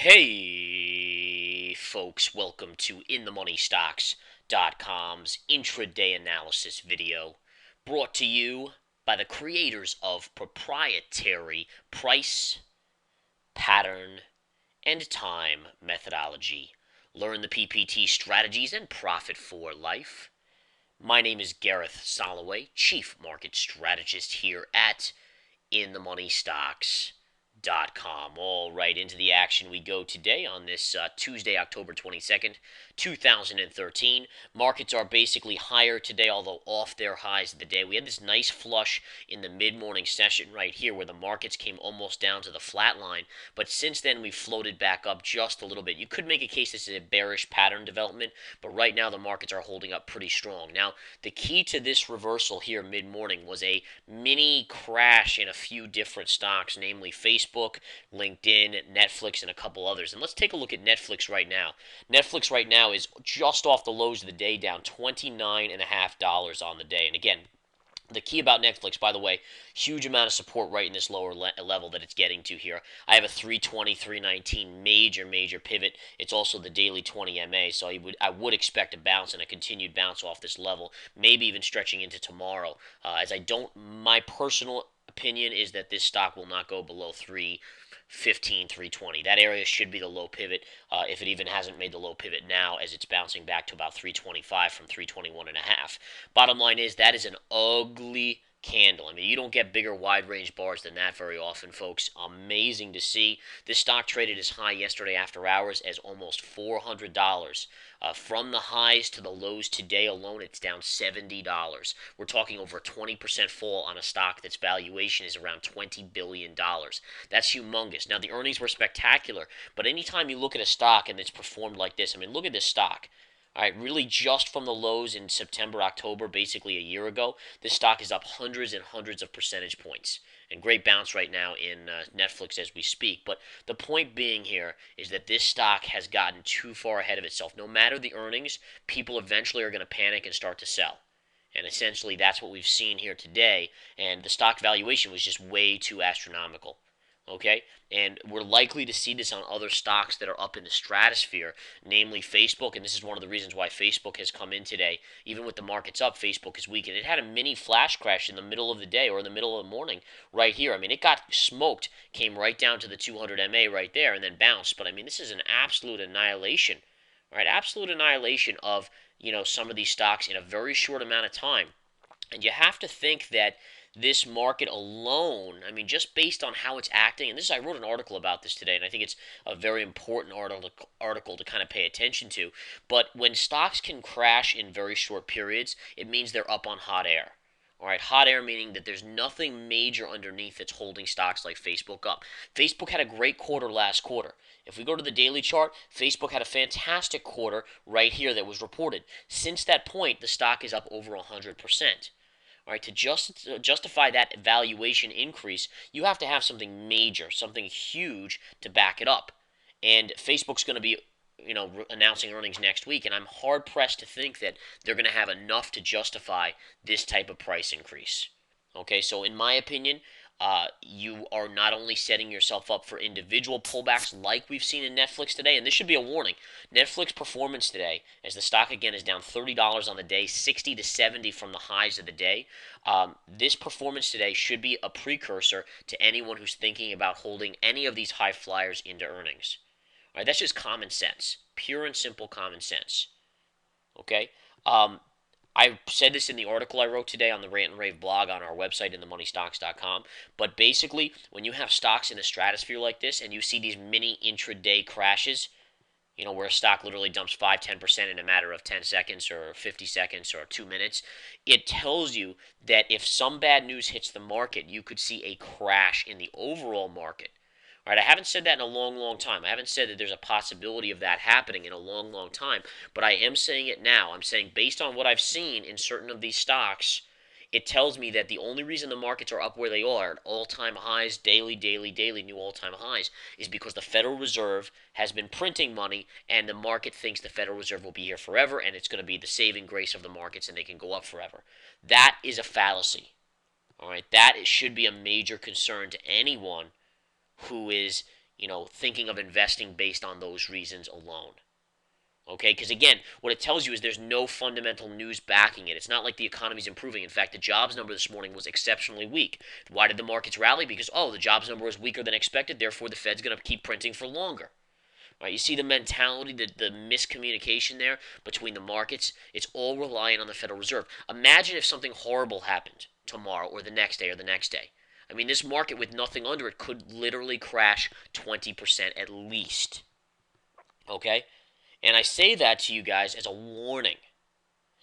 Hey, folks, welcome to InTheMoneyStocks.com's intraday analysis video, brought to you by the creators of proprietary price, pattern, and time methodology. Learn the PPT strategies and profit for life. My name is Gareth Soloway, Chief Market Strategist here at InTheMoneyStocks.com. All right, into the action we go today on this Tuesday, October 22nd, 2013. Markets are basically higher today, although off their highs of the day. We had this nice flush in the mid-morning session right here where the markets came almost down to the flat line, but since then we've floated back up just a little bit. You could make a case this is a bearish pattern development, but right now the markets are holding up pretty strong. Now, the key to this reversal here mid-morning was a mini crash in a few different stocks, namely Facebook, LinkedIn, Netflix, and a couple others. And let's take a look at Netflix right now. Netflix right now is just off the lows of the day, down $29.50 on the day. And again, the key about Netflix, by the way, huge amount of support right in this lower level that it's getting to here. I have a 320, 319 major pivot. It's also the daily 20 MA, so I would expect a bounce and a continued bounce off this level, maybe even stretching into tomorrow. My personal opinion is that this stock will not go below 315, 320. That area should be the low pivot, if it even hasn't made the low pivot now, as it's bouncing back to about 325 from 321.5. Bottom line is that is an ugly candle. I mean, you don't get bigger wide range bars than that very often, folks. Amazing to see. This stock traded as high yesterday after hours as almost $400. From the highs to the lows today alone, it's down $70. We're talking over a 20% fall on a stock that's valuation is around $20 billion. That's humongous. Now, the earnings were spectacular, but anytime you look at a stock and it's performed like this, I mean, look at this stock. All right, really just from the lows in September, October, basically a year ago, this stock is up hundreds and hundreds of percentage points. And great bounce right now in Netflix as we speak. But the point being here is that this stock has gotten too far ahead of itself. No matter the earnings, people eventually are going to panic and start to sell. And essentially, that's what we've seen here today. And the stock valuation was just way too astronomical. Okay? And we're likely to see this on other stocks that are up in the stratosphere, namely Facebook. And this is one of the reasons why Facebook has come in today. Even with the markets up, Facebook is weak. And it had a mini flash crash in the middle of the day or in the middle of the morning right here. I mean, it got smoked, came right down to the 200 MA right there, and then bounced. But I mean, this is an absolute annihilation. Right? Absolute annihilation of, some of these stocks in a very short amount of time. And you have to think that this market alone, I mean, just based on how it's acting, and I wrote an article about this today, and I think it's a very important article to kind of pay attention to. But when stocks can crash in very short periods, it means they're up on hot air. All right, hot air meaning that there's nothing major underneath that's holding stocks like Facebook up. Facebook had a great quarter last quarter. If we go to the daily chart, Facebook had a fantastic quarter right here that was reported. Since that point, the stock is up over 100%. All right, to justify that valuation increase, you have to have something major, something huge to back it up. And Facebook's going to be, announcing earnings next week, and I'm hard pressed to think that they're going to have enough to justify this type of price increase. Okay, so in my opinion, you are not only setting yourself up for individual pullbacks like we've seen in Netflix today, and this should be a warning. Netflix performance today, as the stock again is down $30 on the day, 60 to 70 from the highs of the day. This performance today should be a precursor to anyone who's thinking about holding any of these high flyers into earnings. All right, that's just common sense, pure and simple common sense. Okay. I said this in the article I wrote today on the Rant and Rave blog on our website, InTheMoneyStocks.com. But basically, when you have stocks in the stratosphere like this and you see these mini intraday crashes, where a stock literally dumps 5-10% in a matter of 10 seconds or 50 seconds or 2 minutes, it tells you that if some bad news hits the market, you could see a crash in the overall market. All right, I haven't said that in a long time. I haven't said that there's a possibility of that happening in a long time, but I am saying it now. I'm saying based on what I've seen in certain of these stocks, it tells me that the only reason the markets are up where they are at all-time highs, daily, new all-time highs, is because the Federal Reserve has been printing money, and the market thinks the Federal Reserve will be here forever, and it's going to be the saving grace of the markets, and they can go up forever. That is a fallacy. All right, that should be a major concern to anyone who is, thinking of investing based on those reasons alone. Okay, because again, what it tells you is there's no fundamental news backing it. It's not like the economy's improving. In fact, the jobs number this morning was exceptionally weak. Why did the markets rally? Because, the jobs number was weaker than expected, therefore the Fed's going to keep printing for longer. Right, you see the mentality, the miscommunication there between the markets. It's all reliant on the Federal Reserve. Imagine if something horrible happened tomorrow or the next day or the next day. I mean, this market with nothing under it could literally crash 20% at least. Okay? And I say that to you guys as a warning.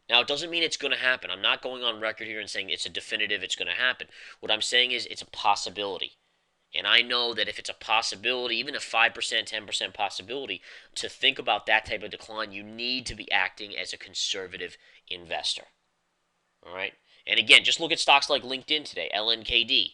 Now, it doesn't mean it's going to happen. I'm not going on record here and saying it's a definitive, it's going to happen. What I'm saying is it's a possibility. And I know that if it's a possibility, even a 5%, 10% possibility, to think about that type of decline, you need to be acting as a conservative investor. All right? And again, just look at stocks like LinkedIn today, LNKD,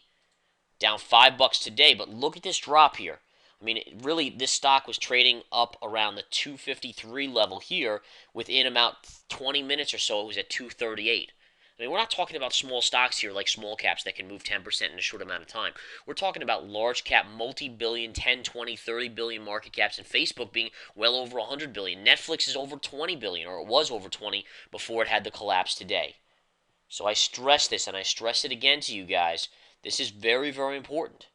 down $5 today, but look at this drop here. I mean, really, this stock was trading up around the 253 level here. Within about 20 minutes or so, it was at 238. I mean, we're not talking about small stocks here like small caps that can move 10% in a short amount of time. We're talking about large cap, multi-billion, 10, 20, 30 billion market caps, and Facebook being well over 100 billion. Netflix is over 20 billion, or it was over 20 before it had the collapse today. So I stress this, and I stress it again to you guys. This is very, very important.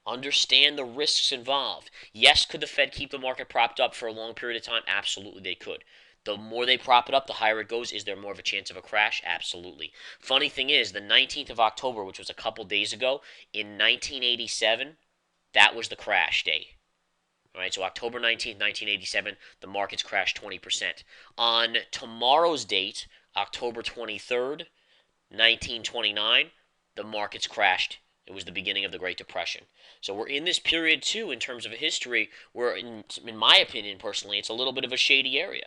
Understand the risks involved. Yes, could the Fed keep the market propped up for a long period of time? Absolutely, they could. The more they prop it up, the higher it goes. Is there more of a chance of a crash? Absolutely. Funny thing is, the 19th of October, which was a couple days ago, in 1987, that was the crash day. All right, so October 19th, 1987, the markets crashed 20%. On tomorrow's date, October 23rd, 1929, the markets crashed. It was the beginning of the Great Depression. So we're in this period too, in terms of history, where, in my opinion, personally, it's a little bit of a shady area.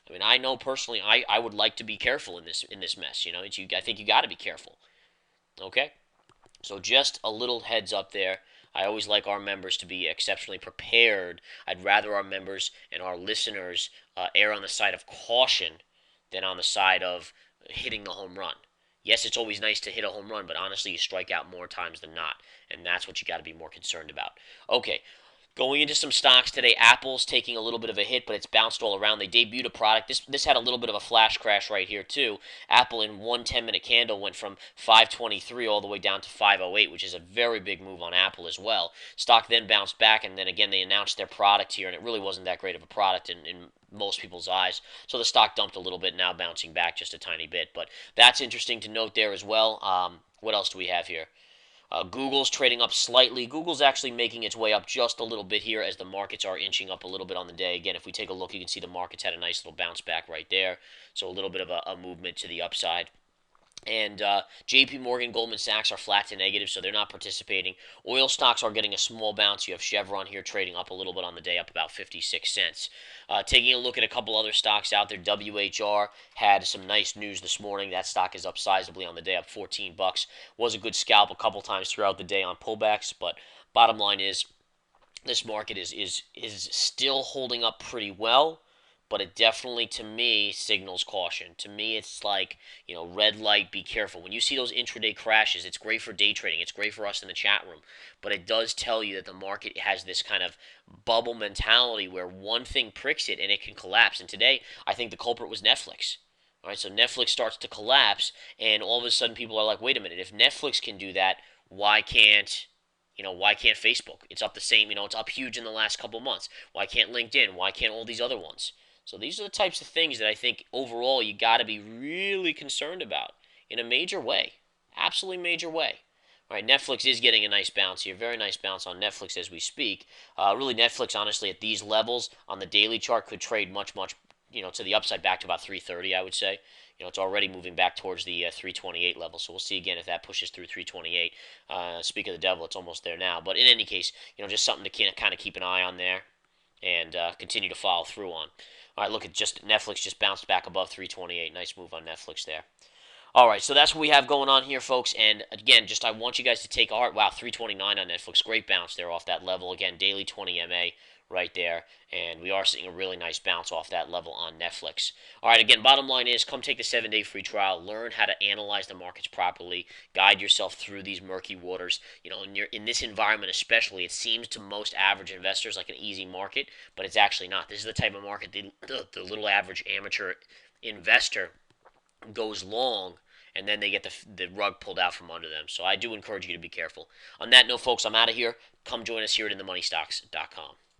I mean, I know personally, I would like to be careful in this mess. I think you got to be careful. Okay, so just a little heads up there. I always like our members to be exceptionally prepared. I'd rather our members and our listeners err on the side of caution than on the side of hitting the home run. Yes, it's always nice to hit a home run, but honestly, you strike out more times than not, and that's what you got to be more concerned about. Okay, going into some stocks today, Apple's taking a little bit of a hit, but it's bounced all around. They debuted a product. This had a little bit of a flash crash right here too. Apple in one 10-minute candle went from 523 all the way down to 508, which is a very big move on Apple as well. Stock then bounced back, and then again they announced their product here, and it really wasn't that great of a product in most people's eyes. So the stock dumped a little bit, now bouncing back just a tiny bit. But that's interesting to note there as well. What else do we have here? Google's trading up slightly. Google's actually making its way up just a little bit here as the markets are inching up a little bit on the day. Again, if we take a look, you can see the markets had a nice little bounce back right there. So a little bit of a movement to the upside. And JP Morgan, Goldman Sachs are flat to negative, so they're not participating. Oil stocks are getting a small bounce. You have Chevron here trading up a little bit on the day, up about 56 cents. Taking a look at a couple other stocks out there, WHR had some nice news this morning. That stock is up sizably on the day, up 14 bucks. Was a good scalp a couple times throughout the day on pullbacks, but bottom line is this market is still holding up pretty well, but it definitely, to me, signals caution. To me, it's like, red light, be careful. When you see those intraday crashes, it's great for day trading. It's great for us in the chat room. But it does tell you that the market has this kind of bubble mentality where one thing pricks it and it can collapse. And today, I think the culprit was Netflix. All right, so Netflix starts to collapse, and all of a sudden people are like, wait a minute, if Netflix can do that, why can't Facebook? It's up the same, it's up huge in the last couple of months. Why can't LinkedIn? Why can't all these other ones? So these are the types of things that I think overall you got to be really concerned about in a major way. Absolutely major way. All right, Netflix is getting a nice bounce here. Very nice bounce on Netflix as we speak. Really, Netflix, honestly, at these levels on the daily chart could trade much, much, to the upside back to about 330, I would say. It's already moving back towards the 328 level. So we'll see again if that pushes through 328. Speak of the devil, it's almost there now. But in any case, just something to kind of keep an eye on there and continue to follow through on. All right, look at Netflix just bounced back above 328. Nice move on Netflix there. All right, so that's what we have going on here, folks. And again, just I want you guys to take heart. Wow, 329 on Netflix. Great bounce there off that level. Again, daily 20 MA right there. And we are seeing a really nice bounce off that level on Netflix. All right, again, bottom line is come take the 7-day free trial. Learn how to analyze the markets properly. Guide yourself through these murky waters. In this environment especially, it seems to most average investors like an easy market, but it's actually not. This is the type of market the little average amateur investor goes long, and then they get the rug pulled out from under them. So I do encourage you to be careful. On that note, folks, I'm out of here. Come join us here at InTheMoneyStocks.com.